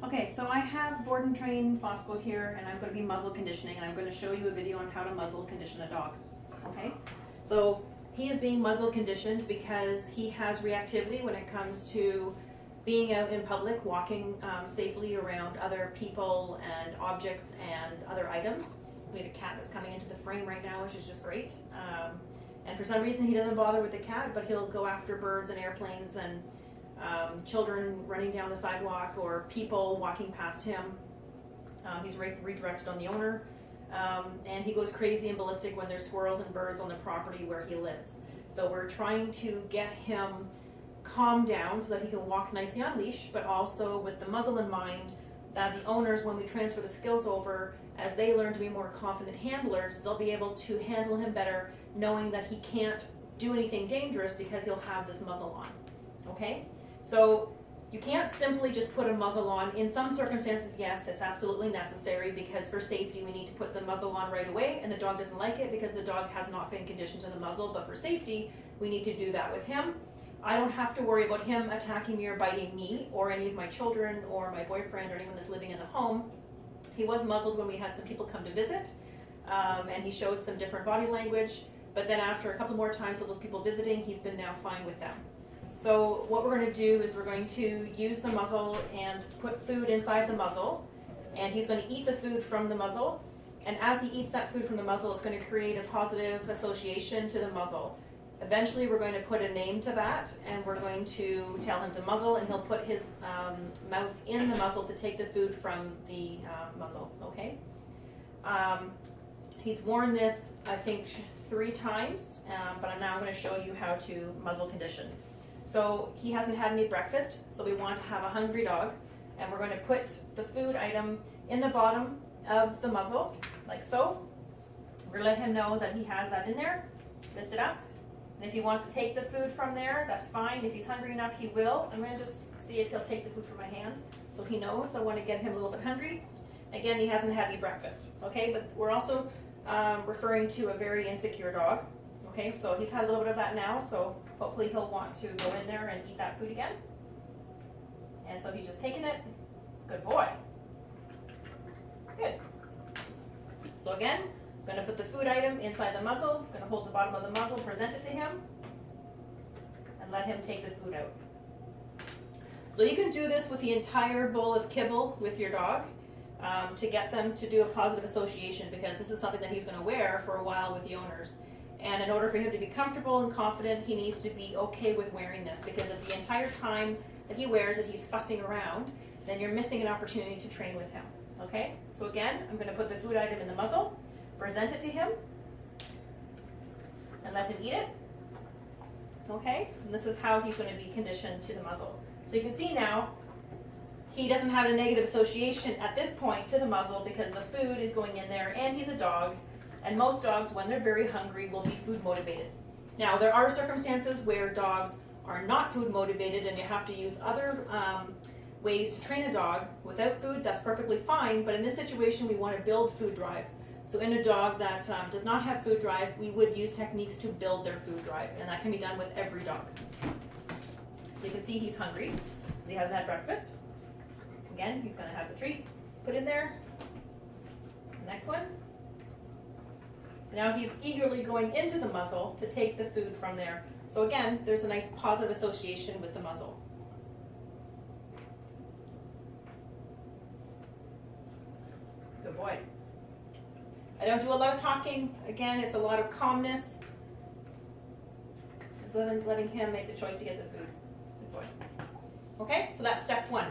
Okay, so I have board and train Bosco here, and I'm going to be muzzle conditioning, and I'm going to show you a video on how to muzzle condition a dog. Okay, so he is being muzzle conditioned because he has reactivity when it comes to being out in public, walking safely around other people and objects and other items. We have a cat that's coming into the frame right now, which is just great. And for some reason he doesn't bother with the cat, but he'll go after birds and airplanes and children running down the sidewalk or people walking past him. He's redirected on the owner. And he goes crazy and ballistic when there's squirrels and birds on the property where he lives. So we're trying to get him calmed down so that he can walk nicely on leash, but also with the muzzle in mind that the owners, when we transfer the skills over, as they learn to be more confident handlers, they'll be able to handle him better, knowing that he can't do anything dangerous because he'll have this muzzle on. Okay? So you can't simply just put a muzzle on. In some circumstances, yes, it's absolutely necessary because for safety we need to put the muzzle on right away, and the dog doesn't like it because the dog has not been conditioned to the muzzle, but for safety we need to do that with him. I don't have to worry about him attacking me or biting me or any of my children or my boyfriend or anyone that's living in the home. He was muzzled when we had some people come to visit, and he showed some different body language, but then after a couple more times of those people visiting, he's been now fine with them. So what we're going to do is we're going to use the muzzle and put food inside the muzzle, and he's going to eat the food from the muzzle, and as he eats that food from the muzzle, it's going to create a positive association to the muzzle. Eventually we're going to put a name to that, and we're going to tell him to muzzle, and he'll put his mouth in the muzzle to take the food from the muzzle, okay? He's worn this, I think, 3 times, but I'm now going to show you how to muzzle condition. So he hasn't had any breakfast, so we want to have a hungry dog, and we're going to put the food item in the bottom of the muzzle, like so. We're going to let him know that he has that in there, lift it up. And if he wants to take the food from there, that's fine. If he's hungry enough, he will. I'm going to just see if he'll take the food from my hand so he knows. I want to get him a little bit hungry. Again, he hasn't had any breakfast, okay? But we're also referring to a very insecure dog, okay? So he's had a little bit of that now, so hopefully he'll want to go in there and eat that food again. And so he's just taking it. Good boy. Good. So again, I'm going to put the food item inside the muzzle, I'm going to hold the bottom of the muzzle, present it to him, and let him take the food out. So you can do this with the entire bowl of kibble with your dog to get them to do a positive association, because this is something that he's going to wear for a while with the owners. And in order for him to be comfortable and confident, he needs to be okay with wearing this, because if the entire time that he wears it, he's fussing around, then you're missing an opportunity to train with him. Okay? So again, I'm going to put the food item in the muzzle, present it to him, and let him eat it. Okay, so this is how he's going to be conditioned to the muzzle. So you can see now, he doesn't have a negative association at this point to the muzzle because the food is going in there, and he's a dog, and most dogs, when they're very hungry, will be food motivated. Now, there are circumstances where dogs are not food motivated and you have to use other ways to train a dog without food. That's perfectly fine, but in this situation, we want to build food drive. So in a dog that does not have food drive, we would use techniques to build their food drive, and that can be done with every dog. So you can see he's hungry because he hasn't had breakfast. Again, he's going to have the treat put in there. The next one. So now he's eagerly going into the muzzle to take the food from there. So again, there's a nice positive association with the muzzle. Good boy. I don't do a lot of talking. Again, it's a lot of calmness. It's letting him make the choice to get the food. Good boy. Okay, so that's step 1.